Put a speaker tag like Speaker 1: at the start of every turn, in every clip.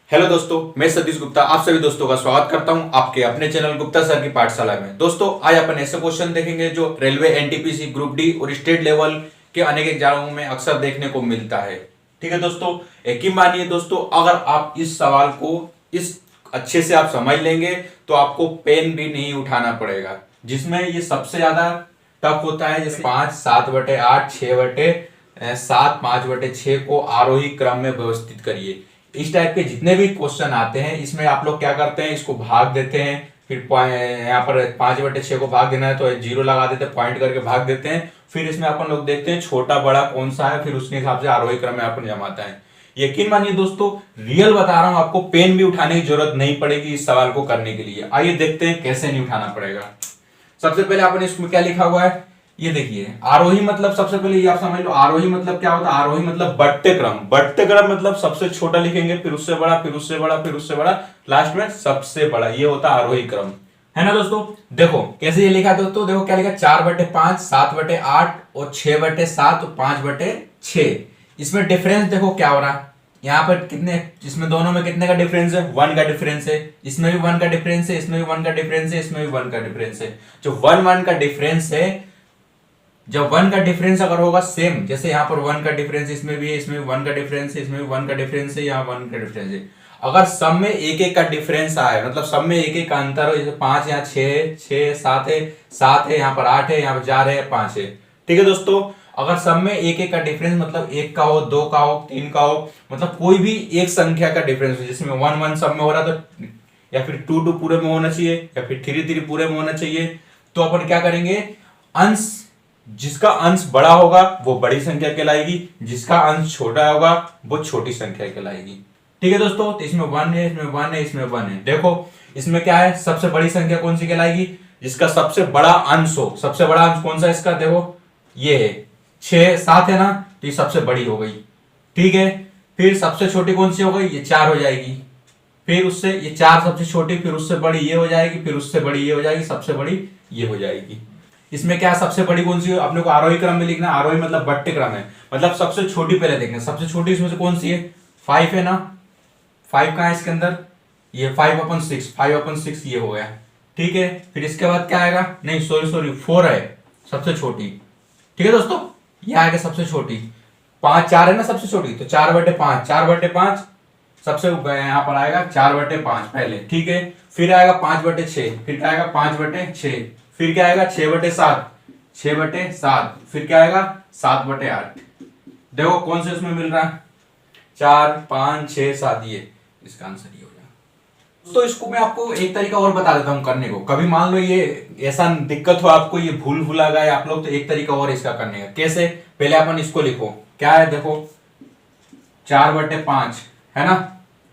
Speaker 1: Hello दोस्तों, मैं सतीश गुप्ता आप सभी दोस्तों का स्वागत करता हूं आपके अपने चैनल गुप्ता सर की पाठशाला में। दोस्तों आज अपन ऐसे क्वेश्चन देखेंगे जो रेलवे, एनटीपीसी, ग्रुप डी और स्टेट लेवल के अनेक एग्जामों में अक्सर देखने को मिलता है। ठीक है दोस्तों, यकीन मानिए दोस्तों, अगर आप इस सवाल को इस अच्छे से आप समझ लेंगे तो आपको पेन भी नहीं उठाना पड़ेगा। जिसमें ये सबसे ज्यादा टफ होता है, जैसे 5/7/8, 6/7, 5/6 को आरोही क्रम में व्यवस्थित करिए। इस टाइप के जितने भी क्वेश्चन आते हैं इसमें आप लोग क्या करते हैं, इसको भाग देते हैं। फिर यहाँ पर 5/6 को भाग देना है तो 0 लगा देते हैं, पॉइंट करके भाग देते हैं। फिर इसमें अपन लोग देखते हैं छोटा बड़ा कौन सा है, फिर उसके हिसाब से आरोही क्रम में अपन जमाता है। यकीन मानिए दोस्तों, रियल बता रहा हूं, आपको पेन भी उठाने की जरूरत नहीं पड़ेगी इस सवाल को करने के लिए। आइए देखते हैं कैसे नहीं उठाना पड़ेगा। सबसे पहले आपने इसमें क्या लिखा हुआ है, ये देखिए। आरोही मतलब सबसे पहले ये आप समझ लो, आरोही मतलब क्या होता है। आरोही मतलब बढ़ते क्रम। बढ़ते क्रम मतलब सबसे छोटा लिखेंगे, फिर उससे बड़ा, फिर उससे बड़ा, फिर उससे बड़ा, लास्ट में सबसे बड़ा। ये होता है आरोही क्रम, है ना दोस्तों। देखो कैसे ये लिखा दोस्तों, देखो क्या लिखा, 4/5, 7/8 और 6/7 और 5/6। इसमें डिफरेंस देखो क्या हो रहा है, यहाँ पर कितने, इसमें दोनों में कितने का डिफरेंस है, 1 का डिफरेंस है। इसमें भी 1 का डिफरेंस है, इसमें भी 1 का डिफरेंस है, इसमें भी 1 का डिफरेंस है। जो 1 का डिफरेंस है, जब 1 का डिफरेंस अगर होगा सेम, जैसे यहाँ पर 1 का डिफरेंस इसमें भी है, इसमें भी 1 का डिफरेंस है, इसमें भी 1 का डिफरेंस है, यहाँ 1 का डिफरेंस है। अगर सब में एक एक का डिफरेंस आए, मतलब सब में एक एक का अंतर हो, जैसे 5 यहाँ 6 7 है, 7 है, यहाँ पर 8 है, यहाँ पर 4 है, 5 है। ठीक है दोस्तों, अगर सब में एक एक का डिफरेंस, मतलब 1 का हो, 2 का हो, 3 का हो, मतलब कोई भी एक संख्या का डिफरेंस हो, जिसमें 1 सब में हो रहा तो, या फिर 2 पूरे में होना चाहिए, या फिर 3 पूरे में होना चाहिए, तो अपन क्या करेंगे, अंश, जिसका अंश बड़ा होगा वो बड़ी संख्या कहलाएगी, जिसका अंश छोटा होगा वो छोटी संख्या कहलाएगी। ठीक है दोस्तों, तो इसमें 1 है, इसमें 1 है, इसमें 1 है। देखो इसमें क्या है, सबसे बड़ी संख्या कौन सी कहलाएगी, जिसका सबसे बड़ा अंश हो। सबसे बड़ा अंश कौन सा इसका, देखो ये है 7 है ना, तो ये सबसे बड़ी हो गई। ठीक है, फिर सबसे छोटी कौन सी हो गई, ये 4 हो जाएगी। फिर उससे ये 4 सबसे छोटी, फिर उससे बड़ी ये हो जाएगी, फिर उससे बड़ी ये हो जाएगी, सबसे बड़ी ये हो जाएगी। इसमें क्या सबसे बड़ी कौन सी है, अपने को आरोही क्रम में लिखना है। आरोही मतलब बढ़ते क्रम है, मतलब सबसे छोटी पहले देखना। सबसे छोटी इसमें से कौन सी है, 5 है ना। 5 कहां है इसके अंदर, ये 5/6, 5/6 ये हो गया। ठीक है, फिर इसके बाद क्या आएगा, नहीं सॉरी 4 है सबसे छोटी। ठीक है दोस्तों, ये आएगा सबसे छोटी। 4 है ना सबसे छोटी, तो 4/5, 4/5 सबसे यहां पर आएगा 4/5 पहले। ठीक है, फिर आएगा 5/6, फिर क्या आएगा 5/6, फिर क्या आएगा 6/7, 6/7, फिर क्या आएगा 7/8। देखो कौन से उसमें मिल रहा है, 4 5 6 7, ये इसका आंसर ये हो जाएगा। तो इसको मैं आपको एक तरीका और बता देता हूं करने को। कभी मान लो ये ऐसा दिक्कत हो आपको, ये भूला गए आप लोग, तो एक तरीका और इसका करने का। कैसे, पहले अपन इसको लिखो, क्या है देखो 4/5 है ना,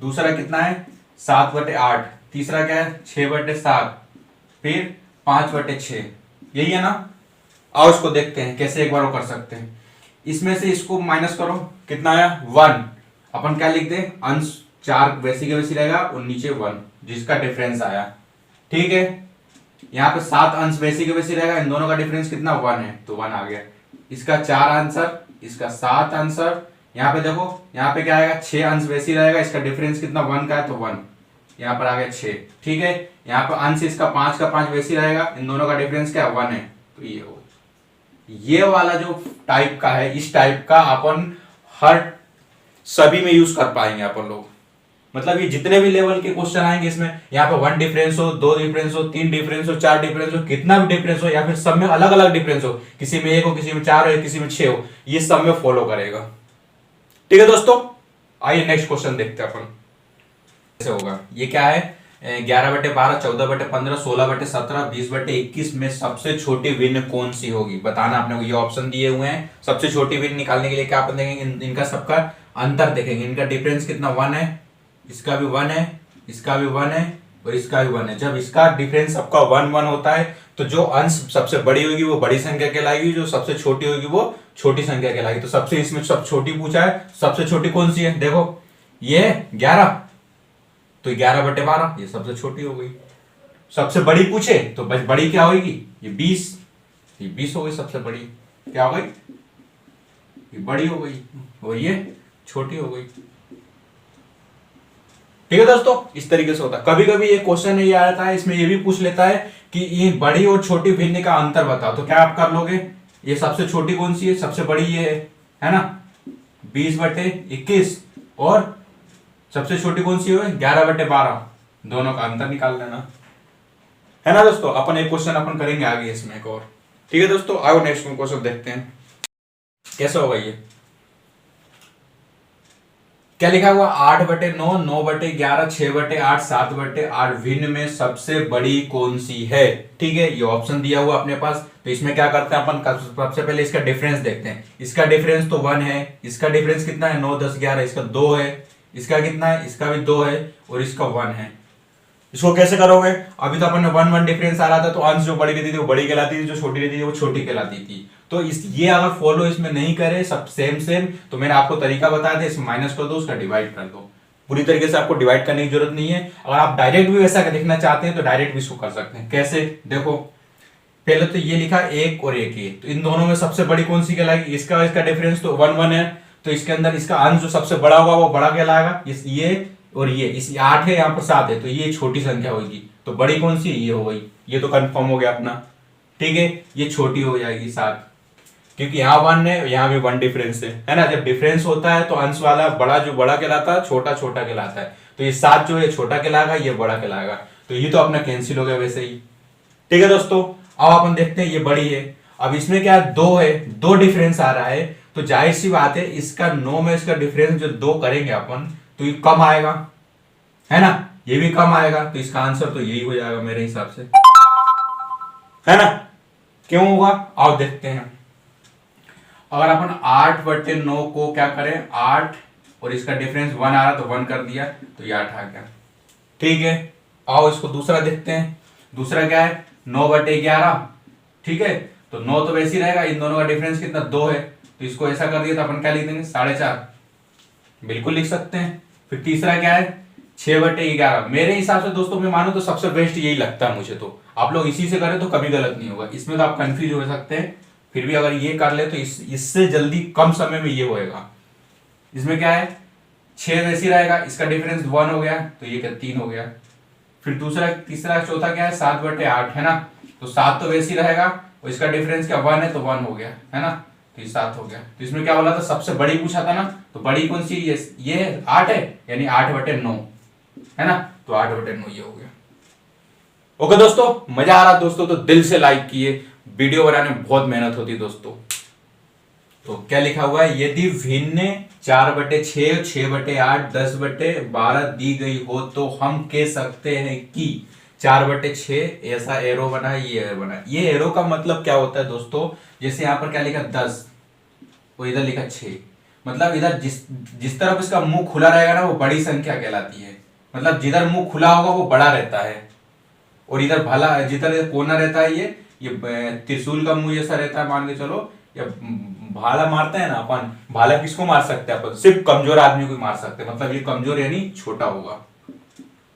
Speaker 1: दूसरा कितना है 7/8, तीसरा क्या है 6/7, फिर 5/6, यही है ना। आओ इसको देखते हैं कैसे एक बार वो कर सकते हैं। इसमें से इसको माइनस करो, कितना आया 1। अपन क्या लिखते हैं, अंश 4 वैसी का वैसी रहेगा और नीचे 1 जिसका डिफरेंस आया। ठीक है, यहाँ पे 7 अंश वैसी का वैसी रहेगा, इन दोनों का डिफरेंस कितना 1 है, तो 1 आ गया। इसका 4 आंसर, इसका 7 आंसर। यहाँ पे देखो, यहाँ पे क्या आएगा 6 अंश वैसी रहेगा, इसका डिफरेंस कितना 1 का है, तो 1 यहाँ पर आ गया 6। ठीक है, यहाँ पर अंश इसका 5 का 5 वैसी रहेगा, इन दोनों का डिफरेंस क्या 1 है, तो ये हो। ये वाला जो टाइप का है, इस टाइप का अपन हर सभी में यूज कर पाएंगे अपन लोग। मतलब ये जितने भी लेवल के क्वेश्चन आएंगे इसमें, यहाँ पे 1 डिफरेंस हो, 2 डिफरेंस हो, 3 डिफरेंस हो, 4 डिफरेंस हो, कितना भी डिफरेंस हो, या फिर सब में अलग अलग डिफरेंस हो, किसी में 1 हो, किसी में 4 हो, किसी में 6 हो, ये सब में फॉलो करेगा। ठीक है दोस्तों, आइए नेक्स्ट क्वेश्चन देखते हैं अपन कैसे होगा। ये क्या है, 11/12, 14/15, 16/17, 20/21 में सबसे छोटी भिन्न कौन सी होगी, बताना आपने को। ये ऑप्शन दिए हुए हैं, सबसे छोटी भिन्न निकालने के लिए क्या अपन देखेंगे, इनका सबका अंतर देखेंगे, इनका डिफरेंस कितना 1 है, इसका भी 1 है, इसका भी 1 है और इसका भी 1 है। जब इसका डिफरेंस सबका 1 1 होता है तो जो अंश सबसे बड़ी होगी वो बड़ी संख्या कहलाएगी, जो सबसे छोटी होगी वो छोटी संख्या कहलाएगी। तो सबसे इसमें सब छोटी पूछा है, सबसे छोटी कौन सी है, देखो ये 11, तो 11/12 ये सबसे छोटी हो गई। सबसे बड़ी पूछे तो बड़ी क्या होगी, ये 20, ये 20 हो गई सबसे बड़ी। क्या हो गई, ये बड़ी हो गई और ये छोटी हो गई। ठीक है दोस्तों, इस तरीके से होता है। कभी कभी ये क्वेश्चन ये आता है, इसमें ये भी पूछ लेता है कि ये बड़ी और छोटी भिन्न का अंतर बताओ, तो क्या आप कर लोगे, ये सबसे छोटी कौन सी है, सबसे बड़ी ये है ना 20/21, और सबसे छोटी कौन सी है 11/12, दोनों का अंतर निकाल लेना है ना दोस्तों। अपन एक क्वेश्चन अपन करेंगे आगे इसमें एक और। ठीक है दोस्तों, आओ नेक्स्ट क्वेश्चन देखते हैं कैसे होगा ये। क्या लिखा हुआ 8/9, 9/11, 6/8, 7/8 भिन्न में सबसे बड़ी कौन सी है। ठीक है, ये ऑप्शन दिया हुआ अपने पास। तो इसमें क्या करते हैं अपन, सबसे पहले इसका डिफरेंस देखते हैं। इसका डिफरेंस तो 1 है, इसका डिफरेंस कितना है 9, 10, 11, इसका 2 है, इसका कितना है, इसका भी 2 है, और इसका 1 है। इसको कैसे करोगे, अभी तो अपन ने 1 1 डिफरेंस आ रहा था, तो अंश जो बड़ी रहती थी वो बड़ी कहलाती थी, जो छोटी रहती थी वो छोटी कहलाती थी। तो इस ये अगर फॉलो इसमें नहीं करे सब सेम सेम, तो मैंने आपको तरीका बताया था, इसमें माइनस कर दो, उसका डिवाइड कर दो। पूरी तरीके से आपको डिवाइड करने की जरूरत नहीं है। अगर आप डायरेक्ट भी वैसा लिखना चाहते हैं तो डायरेक्ट भी इसको कर सकते हैं। कैसे, देखो पहले तो ये लिखा 1 और 1 ये, तो इन दोनों में सबसे बड़ी कौन सी कहलाएगी, इसका इसका डिफरेंस तो 1 1 है, तो इसके अंदर इसका अंश जो सबसे बड़ा होगा वो बड़ा कहलाएगा। ये और ये, इस 8 है, यहाँ पर 7 है, तो ये छोटी संख्या होगी। तो बड़ी कौन सी, ये हो गई, ये तो कंफर्म हो गया अपना। ठीक है, ये छोटी हो जाएगी 7, क्योंकि यहाँ 1 है, यहाँ भी 1 डिफरेंस है ना। जब डिफरेंस होता है तो अंश वाला बड़ा जो बड़ा कहलाता है, छोटा छोटा कहलाता है। तो ये 7 जो है छोटा कहलाएगा, ये बड़ा कहलाएगा। तो ये तो अपना कैंसिल हो गया वैसे ही। ठीक है दोस्तों, अब अपन देखते हैं ये बड़ी है। अब इसमें क्या 2 है, 2 डिफरेंस आ रहा है, तो जाहिर सी बात है इसका 9 में इसका डिफरेंस जो 2 करेंगे अपन, तो ये कम आएगा, है ना, ये भी कम आएगा। तो इसका आंसर तो यही हो जाएगा मेरे हिसाब से, है ना। क्यों होगा, आओ देखते हैं। अगर अपन 8/9 को क्या करें, 8 और इसका डिफरेंस 1 आ रहा तो 1 कर दिया, तो ये 8 आ गया। ठीक है, आओ इसको दूसरा देखते हैं। दूसरा क्या है 9/11। ठीक है, तो 9 तो वैसे ही रहेगा, इन दोनों का डिफरेंस कितना 2 है, तो इसको ऐसा कर दिया तो अपन क्या लिख देंगे 4.5, बिल्कुल लिख सकते हैं। फिर तीसरा क्या है 6/11। मेरे हिसाब से दोस्तों मैं मानूं तो सबसे बेस्ट यही लगता है मुझे। तो आप लोग इसी से करें तो कभी गलत नहीं होगा, इसमें तो आप कंफ्यूज हो सकते हैं। फिर भी अगर ये कर ले तो इससे जल्दी कम समय में ये होएगा। इसमें क्या है 6 वैसी रहेगा, इसका डिफरेंस 1 हो गया, तो ये क्या 3 हो गया। फिर दूसरा तीसरा चौथा क्या है 7/8, है ना, तो 7 तो वैसी रहेगा, और इसका डिफरेंस क्या 1 है, तो 1 हो गया, है ना, तो ये 7 हो गया। तो इसमें क्या बोला था, सबसे बड़ी पूछा था ना, तो बड़ी कौन सी, ये 8 है, यानी 8/9, है ना, तो 8/9 ये हो गया। ओके दोस्तों, मजा आ रहा दोस्तों तो दिल से लाइक किए, वीडियो बनाने में बहुत मेहनत होती है दोस्तों। तो क्या लिखा हुआ है, यदि भिन्न 4/6, 6/8, 10/12 दी गई हो तो हम कह सकते हैं कि 4/6 ऐसा एरो बना है, ये एरो बना है। ये एरो का मतलब क्या होता है दोस्तों, जैसे यहाँ पर क्या लिखा 10 और इधर लिखा 6, मतलब इधर जिस तरफ इसका मुंह खुला रहेगा ना वो बड़ी संख्या कहलाती है। मतलब जिधर मुंह खुला होगा वो बड़ा रहता है, और इधर भला जिधर कोना रहता है ये त्रिशूल का मुंह जैसा रहता है, मान के चलो, या भाला मारते हैं ना अपन, भाला किसको मार सकते हैं अपन, सिर्फ कमजोर आदमी को मार सकते हैं। मतलब ये कमजोर यानी छोटा होगा।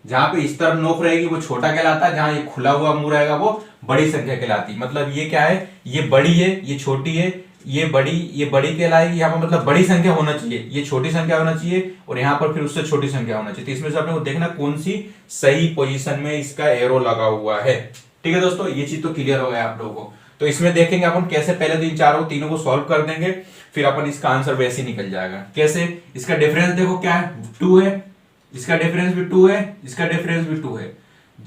Speaker 1: जहां पे इस तरफ नोक रहेगी वो छोटा कहलाता है, जहां ये खुला हुआ मुंह रहेगा वो बड़ी संख्या कहलाती है। मतलब ये क्या है, ये बड़ी है, ये छोटी है, ये बड़ी कहलाएगी। यहाँ पर मतलब बड़ी संख्या होना चाहिए, ये छोटी संख्या होना चाहिए, और यहाँ पर फिर उससे छोटी संख्या होना चाहिए। तो इसमें से अपने को देखना कौन सी सही पोजीशन में इसका एरो लगा हुआ है। ठीक है दोस्तों, ये चीज तो क्लियर हो गया आप लोगों को। तो इसमें देखेंगे अपन कैसे, पहले तो इन चारों तीनों को सॉल्व कर देंगे, फिर अपन इसका आंसर वैसे ही निकल जाएगा। कैसे, इसका डिफरेंस देखो क्या है 2 है, इसका डिफरेंस भी 2 है, इसका डिफरेंस भी 2 है।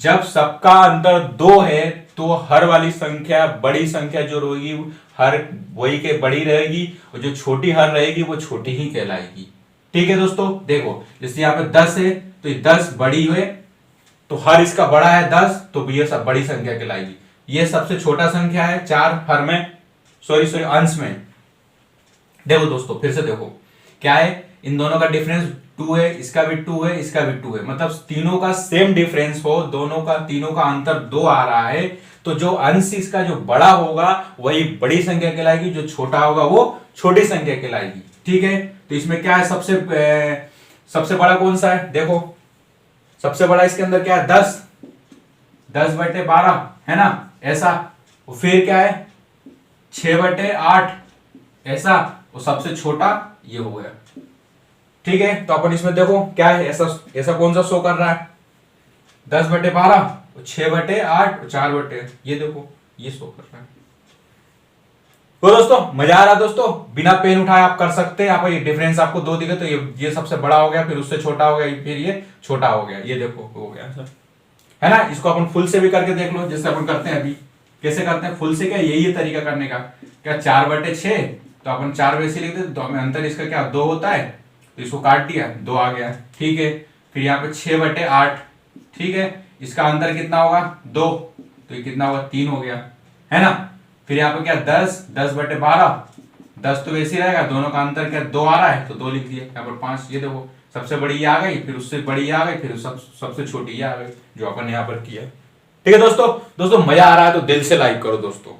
Speaker 1: जब सबका अंतर 2 है तो हर वाली संख्या बड़ी संख्या जो रहेगी हर वही के बड़ी रहेगी, और जो छोटी हर रहेगी वो छोटी ही कहलाएगी। ठीक है दोस्तों, देखो जैसे यहाँ पे 10 है तो ये 10 बड़ी है, तो हर इसका बड़ा है 10, तो ये सब बड़ी संख्या कहलाएगी। ये सबसे छोटा संख्या है 4 हर में, सॉरी अंश में। देखो दोस्तों फिर से देखो क्या है, इन दोनों का डिफरेंस 2 है, इसका भी 2 है, इसका भी 2 है। मतलब तीनों का सेम डिफरेंस हो, तीनों का अंतर 2 आ रहा है, तो जो अंश इसका जो बड़ा होगा वही बड़ी संख्या कहलाएगी, जो छोटा होगा वो छोटी संख्या कहलाएगी। ठीक है, तो इसमें क्या है, सबसे बड़ा कौन सा है, देखो सबसे बड़ा इसके अंदर क्या है 10/12, है ना, ऐसा। और फिर क्या है 6/8 ऐसा, और सबसे छोटा ये हो गया। ठीक है, तो अपन इसमें देखो क्या है, ऐसा ऐसा कौन सा शो कर रहा है, 10/12, 6/8, 4 ये देखो ये शो कर रहा है। तो दोस्तों मजा आ रहा है दोस्तों, बिना पेन उठाए आप कर सकते हैं। आप ये डिफरेंस आपको दो दिखे, तो ये सबसे बड़ा हो गया, फिर उससे छोटा हो गया, फिर ये छोटा हो गया, ये देखो हो गया सर, है ना। इसको अपन फुल से भी करके देख लो, जैसे अपन करते हैं अभी। कैसे करते हैं फुल से, क्या यही है तरीका करने का, क्या 4/6, तो अपन 4 वैसे लिख देते, तो हमें अंतर इसका क्या 2 होता है, तो इसको काट दिया, 2 आ गया, ठीक है। फिर यहाँ पे 6/8, ठीक है, इसका अंतर कितना होगा 2, तो ये कितना होगा 3 हो गया, है ना। फिर यहाँ पे क्या 10/12, 10 तो वैसे ही रहेगा, दोनों का अंतर क्या 2 आ रहा है, तो 2 लिख दिया। यहाँ पर 5, ये देखो सबसे बड़ी ये आ गई, फिर उससे बड़ी ये आ गई, फिर सबसे छोटी ये आ गई, जो अपन यहाँ पर किया। ठीक है दोस्तों मजा आ रहा है तो दिल से लाइक करो दोस्तों।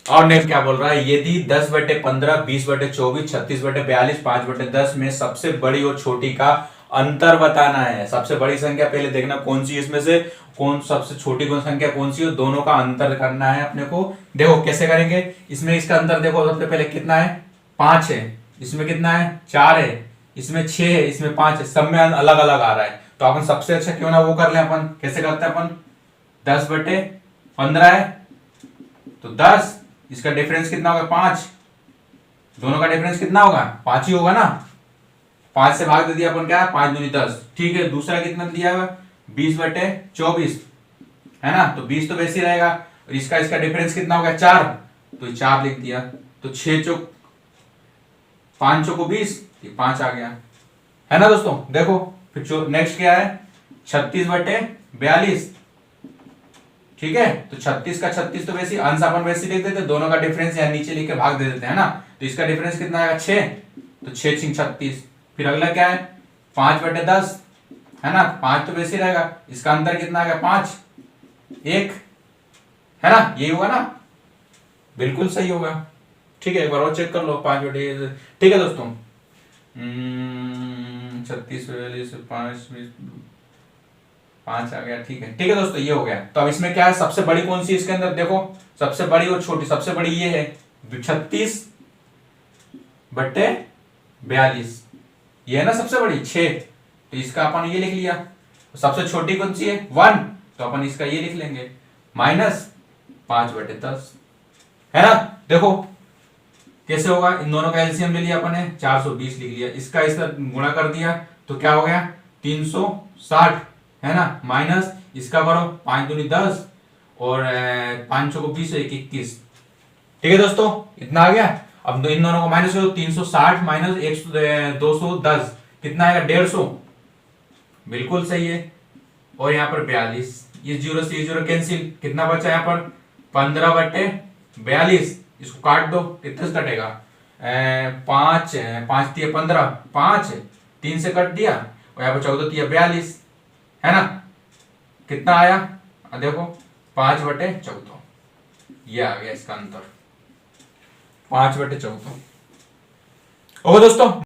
Speaker 1: और नेक्स्ट क्या बोल रहा है, यदि 10/15, 20/24, 36/42, 5/10 में सबसे बड़ी और छोटी का अंतर बताना है। सबसे बड़ी संख्या पहले देखना कौन सी, इसमें से कौन सबसे छोटी कौन संख्या कौन सी है, दोनों का अंतर करना है अपने को। देखो कैसे करेंगे, इसमें इसका अंतर देखो, सबसे पहले कितना है 5 है, इसमें कितना है 4 है, इसमें 6 है, इसमें 5 है, सब में अलग अलग आ रहा है। तो अपन सबसे अच्छा क्यों ना वो कर ले, अपन कैसे करते हैं, अपन 10/15 है तो 10, इसका डिफरेंस कितना होगा 5, दोनों का डिफरेंस कितना होगा 5 ही होगा ना, 5 से भाग दे दिया अपन, क्या 5 दूनी 10, ठीक है। दूसरा कितना दिया हुआ 20/24, है ना, तो 20 तो वैसे ही रहेगा, और इसका डिफरेंस कितना होगा 4, तो 4 लिख दिया। तो 6 चौक 5 चौको 20, 5 आ गया, है ना दोस्तों। देखो फिर नेक्स्ट क्या है 36/42, ठीक है। तो 36 का 36 तो वैसे अंश अपन वैसे लिख देते, दोनों का डिफरेंस यहाँ नीचे लिख के भाग दे देते हैं ना, तो इसका डिफरेंस कितना आएगा 6, तो 6 6 36। फिर अगला क्या है 5/10, है ना, 5 तो वैसे रहेगा, इसका अंतर कितना आएगा 5, 1, है ना, यही होगा ना, बिल्कुल सही होगा। ठीक है, एक बार और चेक कर लो 5/, ठीक है दोस्तों। 36 5 आ गया, ठीक है दोस्तों, ये हो गया। तो अब इसमें क्या है, सबसे बड़ी कौन सी इसके अंदर देखो, सबसे बड़ी और छोटी, सबसे बड़ी ये है 36/42, ये है ना सबसे बड़ी 6, तो इसका अपन ये लिख लिया। सबसे छोटी कौन सी है 1, तो अपन इसका ये लिख लेंगे -5/10, है ना। देखो कैसे होगा, इन दोनों का एलसीएम ले लिया अपन ने 420 लिख लिया, इसका गुणा कर दिया तो क्या हो गया 360, है ना, माइनस इसका करो 5 दूनी 10 और 5 चौको 20, 21। ठीक है दोस्तों, इतना आ गया। अब इन दोनों को माइनस करो, 360 माइनस 210 कितना आएगा 150, बिल्कुल सही है। और यहाँ पर 42, ये 0 से 0 कैंसिल, कितना बचा यहाँ पर 15/42, इसको काट दो, कितने से कटेगा 5 5 दिया 15, 5 3 से कट दिया, और यहाँ पर 14 दिया 42, है ना। कितना आया देखो 5/14, ये आ गया इसका अंतर 5/14। ओके दोस्तों।